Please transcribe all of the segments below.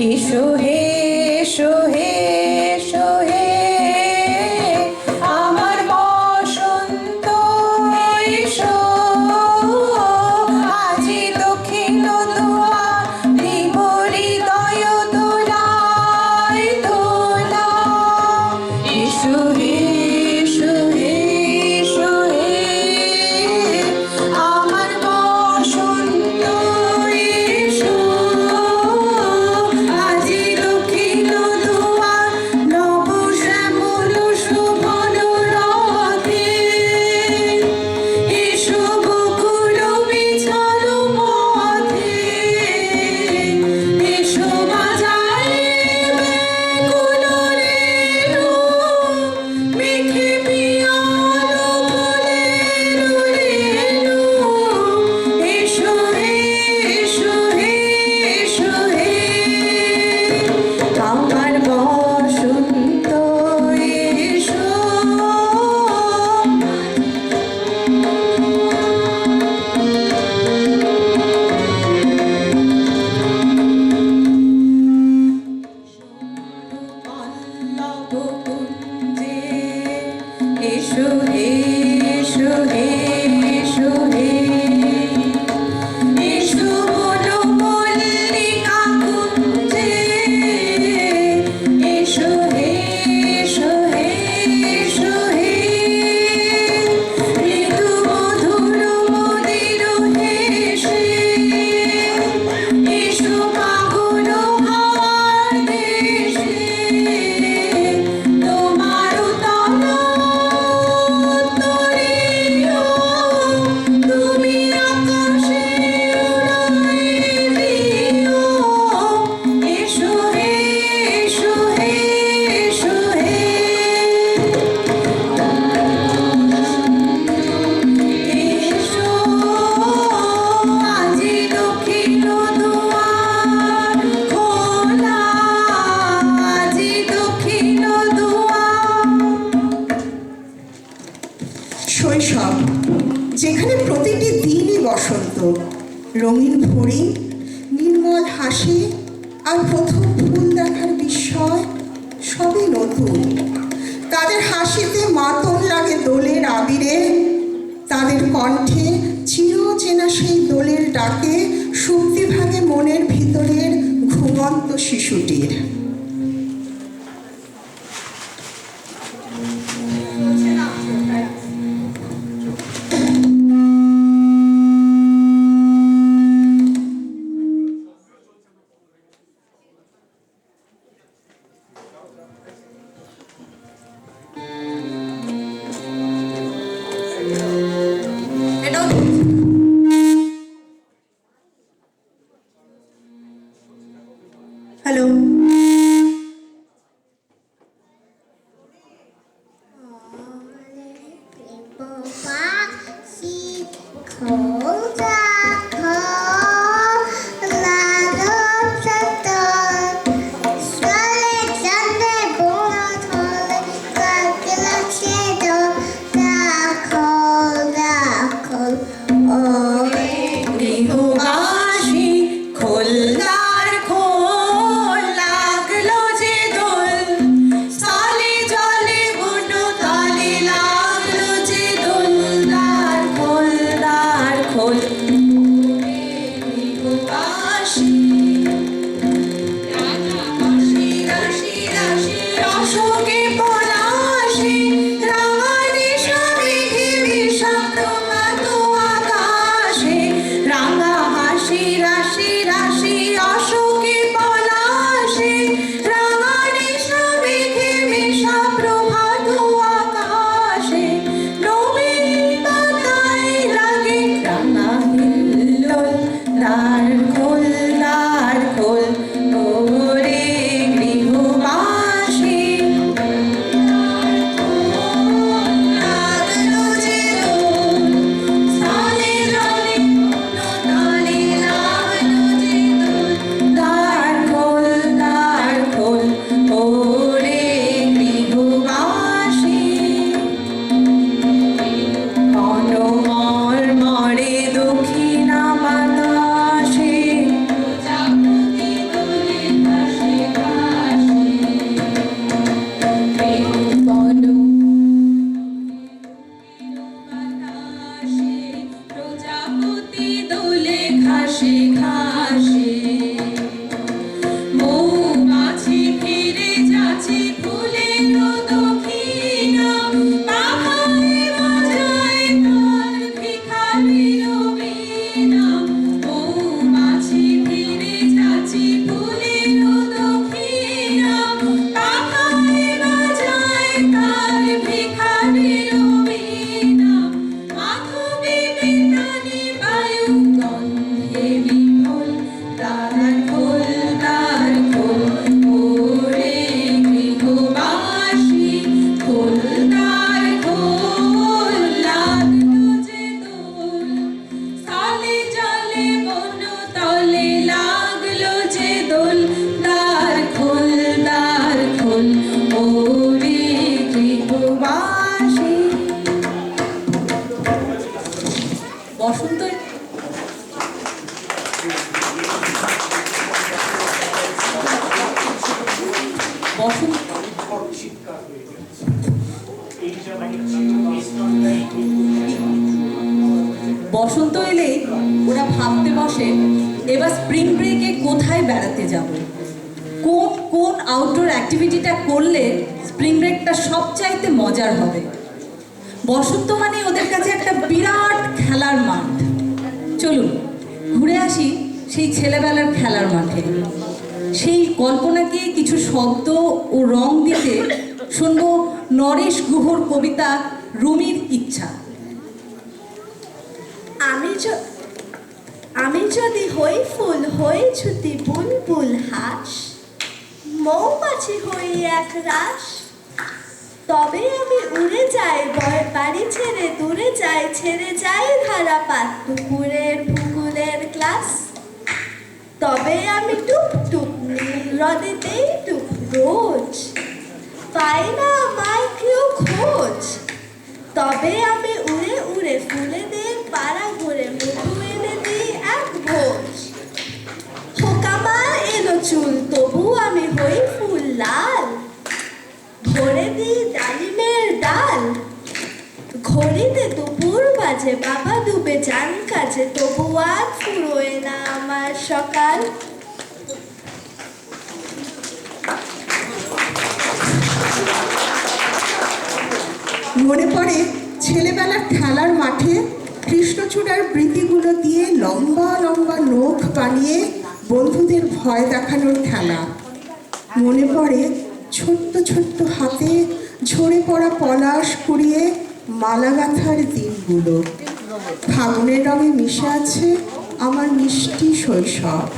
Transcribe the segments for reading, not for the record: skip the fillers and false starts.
এসো হে এসো হে এসো হে আমার বসন্ত এসো আজি দক্ষিণ দুয়ার দিব হৃদয় দোলায় দোলা এসো হে এসো হে এসো হে আমার বসন্ত এসো আজি দক্ষিণ দুয়ার নব শ্যামল শোভন রথে এসো বকুল বিছানো পথে এসো বাজায় ব্যাকুল রেণু মেঘে পিয়াল ফুলের রেণু এসো হে এসো হে এসো হে আমার বসন্ত এসো পল্লব কুঞ্জে এসো হে এসো হে এসো হে এসো বলো মল্লিকা কুঞ্জে এসো হে এসো হে এসো হে মৃদু মধুর মদির হেসে এসো পাগল হওয়ার দেশে তোমার তন তরিও তুমি আকাশে উড়াই দিও এসো হে এসো হে এসো হে এসো আজি দক্ষিণ দুয়ার খোলা আজি দক্ষিণ দুয়ার শৈশব, যেখানে প্রতিটি দিনই বসন্ত, রঙিন ভরি, নির্মল হাসি আর প্রথম ফুল দেখার বিস্ময় সবই নতুন। তাদের হাসিতে মাতন লাগে দোলের আবিরে, তাদের কণ্ঠে চিরচেনা সেই দোলের ডাকে শুনতে ভাগে মনের ভিতরের ঘুমন্ত শিশুটির। হ্যালো, গৃহবাসী খোলদার খোল লাগ বসন্ত বসন্ত এলেই ওরা ভাবতে বসে এবার স্প্রিং ব্রেকে কোথায় বেড়াতে যাব, কোন কোন আউটডোর অ্যাক্টিভিটিটা করলে স্প্রিং ব্রেকটা সবচাইতে মজার হবে। বসন্ত মানে ওদের কাছে একটা বিরাট খেলার মাঠ। চলুন ঘুরে আসি সেই ছেলেবেলার খেলার মাঠে। সেই কল্পনাকে কিছু শব্দ ও রং দিতে শুনবো নরেশ গুহর কবিতা রুমির ইচ্ছা। আমি যদি হই ফুল হই ছুটি বুলবুল হাঁস, মৌমাছি হই এক রাস, তবে আমি উড়ে যাই বাড়ি ছেড়ে দূরে যাই, ছেড়ে যাই ধারাপাত পুকুরের ভূগোলের ক্লাস। তবে আমি টুপ টুপ নীল হ্রদেতেই টুপ রোজ, পাই না আমায় কেউ খোঁজ। তবে আমি উড়ে উড়ে ফুলেদের পাড়া ঘুরে মধু এনে দিই এক ভোজ। হোক আমার এলো চুল তবু আমি হই ফুল লাল, ভরে দিই ডালিমের ডাল। ঘড়িতে দুপুর বাজে বাবা ডুবে যান কাজে, তবু আর ফুরোয় না আমার সকাল। মনে পড়ে ছেলেবেলার খেলার মাঠে কৃষ্ণচূড়ার বৃতিগুলো দিয়ে লম্বা লম্বা নখ বানিয়ে বন্ধুদের ভয় দেখানোর খেলা। মনে পড়ে ছোট্ট ছোট্ট হাতে ঝরে পড়া পলাশ কুড়িয়ে মালা গাঁথার দিনগুলো। ফাগুনের রঙে মিশে আছে আমার মিষ্টি শৈশব।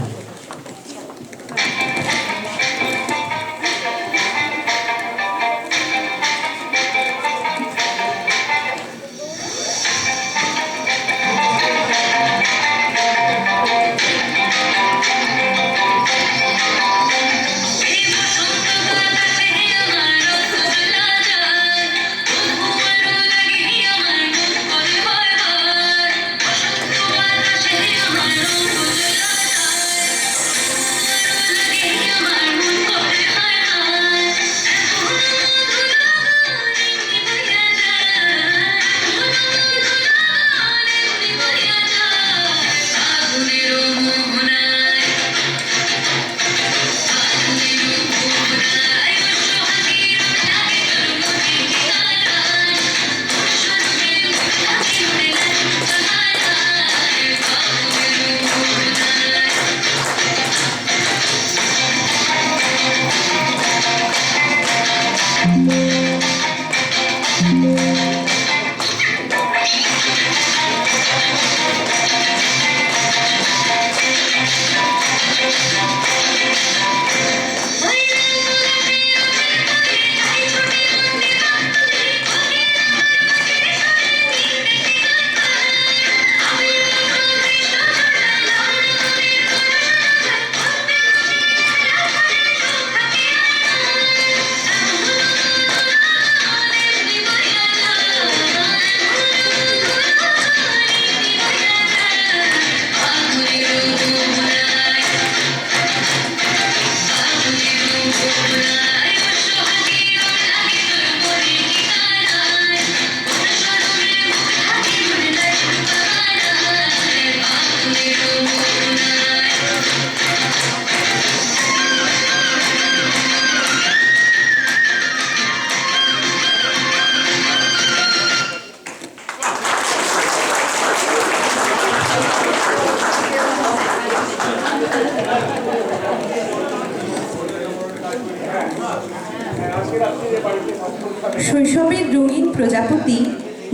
শৈশবের রঙিন প্রজাপতি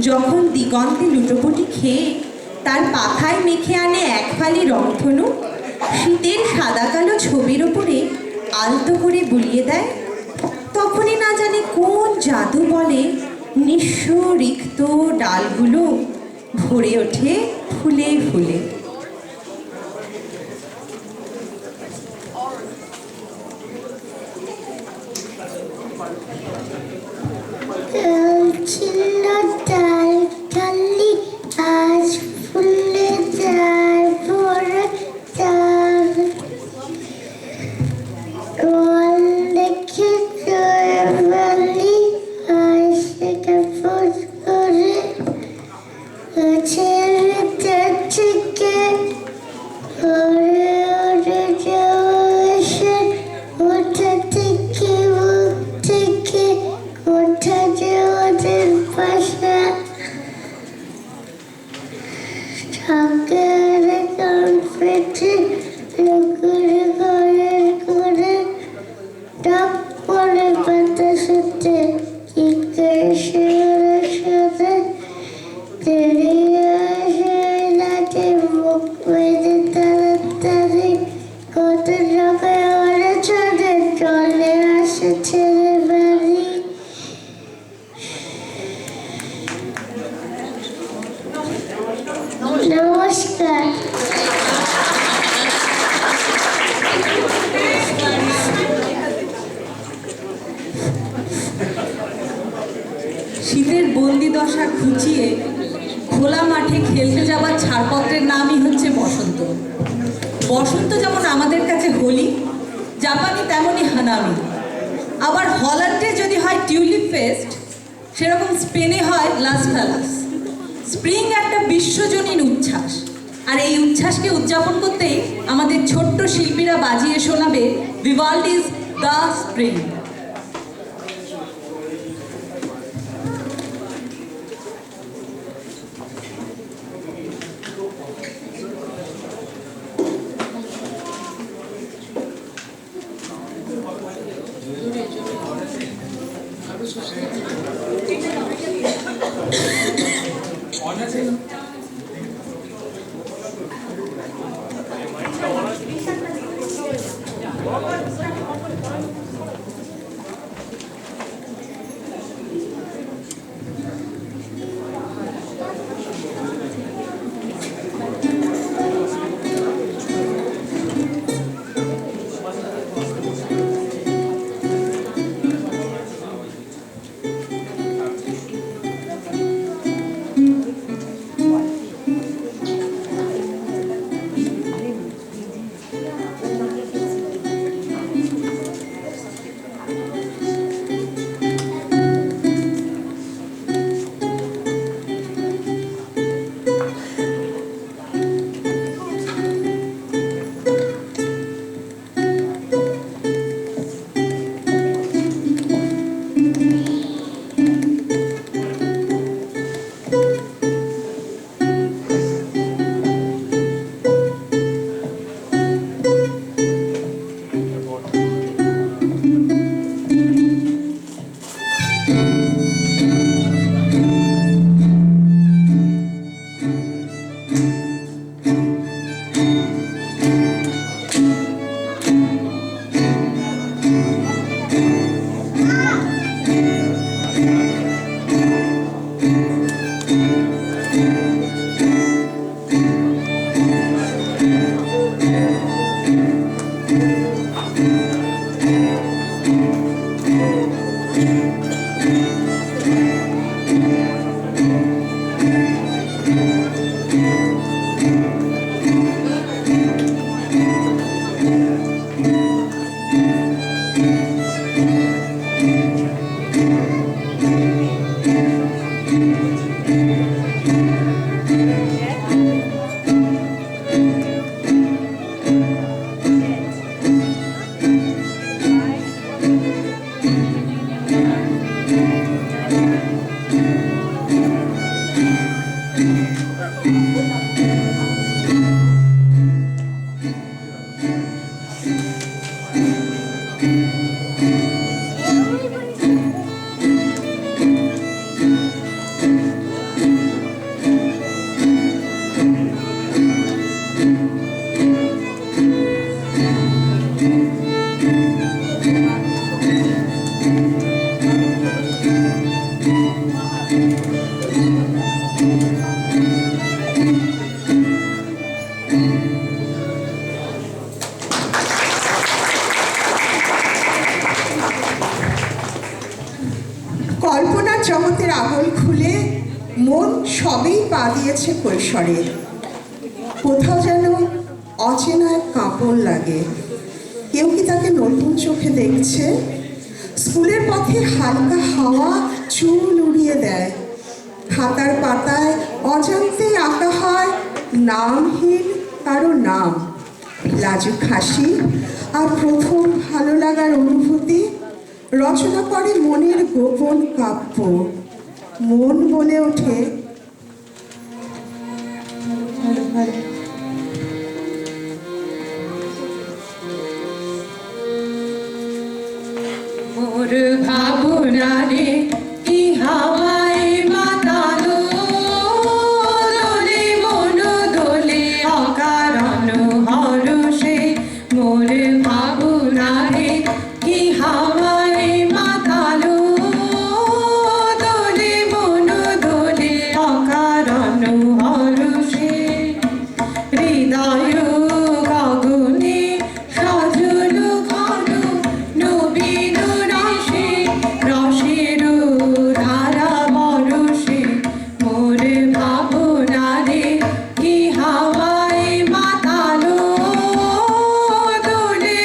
যখন দিগন্তে লুটোপুটি খেয়ে তার পাখায় মেখে আনে এক ফালি রংধনু, শীতের সাদা কালো ছবির ওপরে আলতো করে বুলিয়ে দেয়, তখনই না জানি কোন জাদু বলে নিঃস্ব রিক্ত ডালগুলো ভরে ওঠে ফুলে ফুলে। ছিল ডাল ডালি আজ ফুলে যায় ভরে ডাল, রোল দেখে হোলি, জাপানি তেমনই হানামি, আবার হল্যান্ডে যদি হয় টিউলিপ ফেস্ট, সেরকম স্পেনে হয় লাস ফেলাস। স্প্রিং একটা বিশ্বজনীন উচ্ছ্বাস, আর এই উচ্ছ্বাসকে উদযাপন করতেই আমাদের ছোট্ট শিল্পীরা বাজিয়ে শোনাবে ভিভাল্ডি's দ্য স্প্রিং। কল্পনার জগতের আগল খুলে মন সবেই পা দিয়েছে কৈশোরে। কোথাও যেন অচেনা এক কাঁপন লাগে। কেউ কি তাকে নতুন চোখে দেখছে? স্কুলের পথে হালকা হাওয়া চুল উড়িয়ে দেয়। খাতার পাতায় অজান্তেই আঁকা হয় নামহীন কারো নাম। লাজুক হাসি আর প্রথম ভালো লাগার অনুভূতি রচনা করে মনের গোপন কাব্য। মন বলে ওঠে, মোর ভাবনা রে কি হাওয়ায় মাতালো, দোলে মন দোলে অকারণ হরষে। মোর ভাবনা রে কি হাওয়ায় মাতালো, দোলে মন দোলে অকারণ হরষে। হৃদয় গগনে সজল ঘন নবীন রসে, রসের ধারা বরসে। মোর ভাবনা রে কি হাওয়ায় মাতালো, দোলে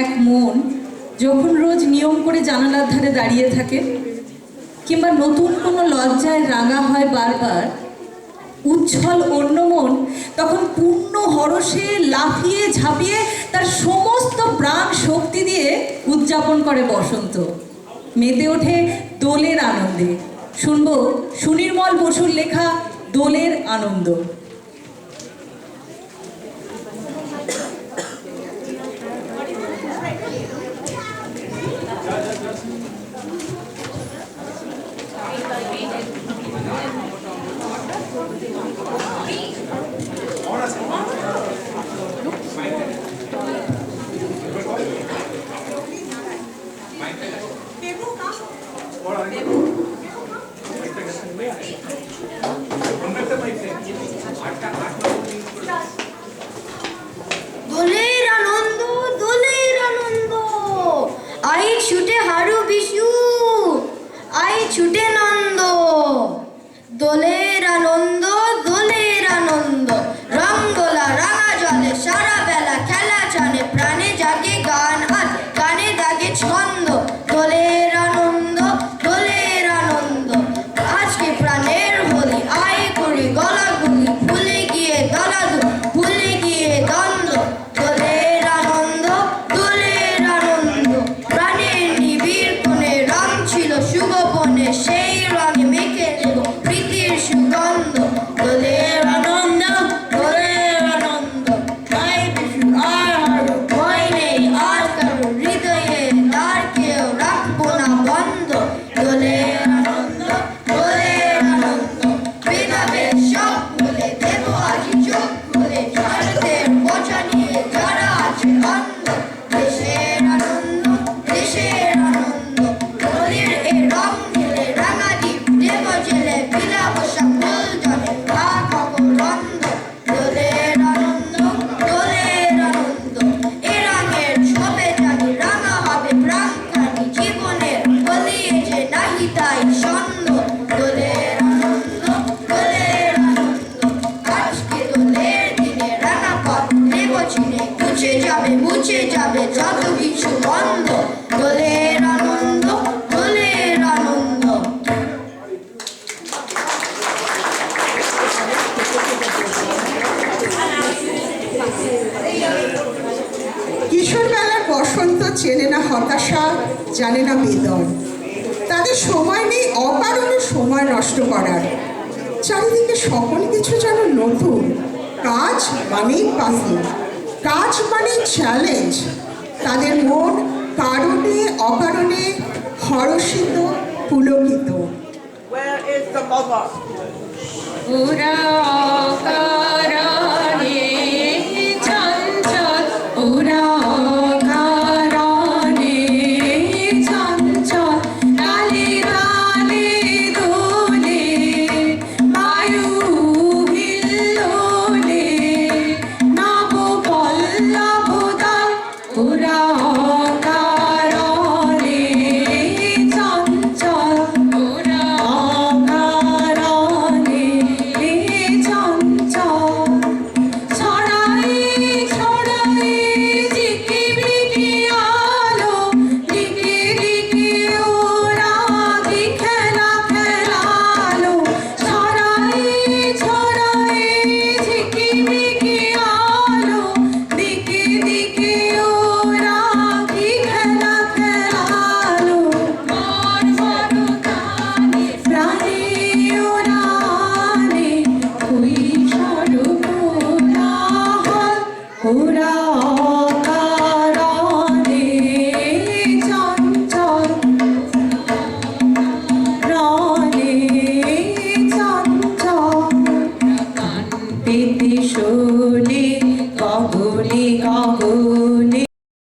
এক মন যখন রোজ নিয়ম করে জানালার ধারে দাঁড়িয়ে থাকে, কিংবা নতুন কোনো লজ্জায় রাঙা হয় বারবার, উচ্ছল অন্য মন তখন পূর্ণ হরষে লাফিয়ে ঝাঁপিয়ে তার সমস্ত প্রাণ শক্তি দিয়ে উদযাপন করে বসন্ত, মেতে ওঠে দোলের আনন্দে। শুনবো সুনির্মল বসুর লেখা দোলের আনন্দ। দোলের আনন্দ, দোলের আনন্দ, আই ছুটে হারু বিশু, আই ছুটে নন্দ। দোলের আনন্দ, দোলের আনন্দ, রঙ্গোলা রাঙা জলে সারা বেলা খেলা চলে, প্রাণে জাগে গান আর গানে দাগে ছন্দ। দোলের আনন্দ, দোলের আনন্দ, আজকে প্রাণের হোলি, আই করি গলাগুলি, ভুলে গিয়ে দলাদু, ভুলে গিয়ে দ্বন্দ্ব। দোলের আনন্দ, দোলের আনন্দ, প্রাণের নিবিড় কোণে রং ছিল সুগোপনে, সেই রঙে মেখে নেব প্রীতির সুগন্ধ। দোলের আনন্দ, দোলের আনন্দ, তাই বিশু আর হারু ভয় নেই আর কারো হৃদয়ে, তার কেউ রাখবো না বন্ধ। দোলের আনন্দ, দোলের আনন্দ, ভেদাভেদ সব ভুলে দেব আজ চোখ খুলে, ভারতের বোঝা নিয়ে যারা আছে অন্ধ। দেশের আনন্দ, দেশের আনন্দ, হোলির এ রং ঢেলে রাঙা দ্বীপ দেব জেলে, বিলাব সকল জলে ভাগ অন্ধ। দোলের আনন্দ, দোলের আনন্দ, এ রঙের ছোপে জানি রাঙা হবে প্রাণখানি, জীবনের হোলি এ যে নাহি তাই ছন্দ। দোলের আনন্দ, দোলের আনন্দ, আজকে দোলের দিনে রাঙা পথ দেব চিনে, মুছে যাবে মুছে যাবে যত কিছু বন্ধ। দোলের আনন্দ, দোলের আনন্দ। কিশোর বেলার বসন্ত চেনে না হতাশা, জানে না বেদন। তাদের সময় নেই অকারণে সময় নষ্ট করার। চারিদিকে সকল কিছু যেন নতুন, কাজ মানেই পাজল, কাজ মানেই চ্যালেঞ্জ। তাদের মন কারণে অকারণে হরষিত, পুলকিত। Where is the mother? ওরা অকারণে চঞ্চল, ওরা অকারণে চঞ্চল, তালে তালে দোলে, বায়ু হিল্লোলে, নব পল্লব দল। ওরা অকারণে চঞ্চল, ওরা অকারণে চঞ্চল, ছড়াই ছড়াই ঝিকিমিকি আলো, দিকে দিকে ওরা কি খেলা খেলালো। ছড়াই ছড়াই ঝিকিমিকি আলো, দিকে দিকে ওরা কি খেলা খেলালো। মন মরুতানে প্রাণে ওরানে, কৈশোর কোলাহল, ওরা অকারণে চঞ্চল, রণে চঞ্চল। কান পেতে শোনে গগনে গগনে,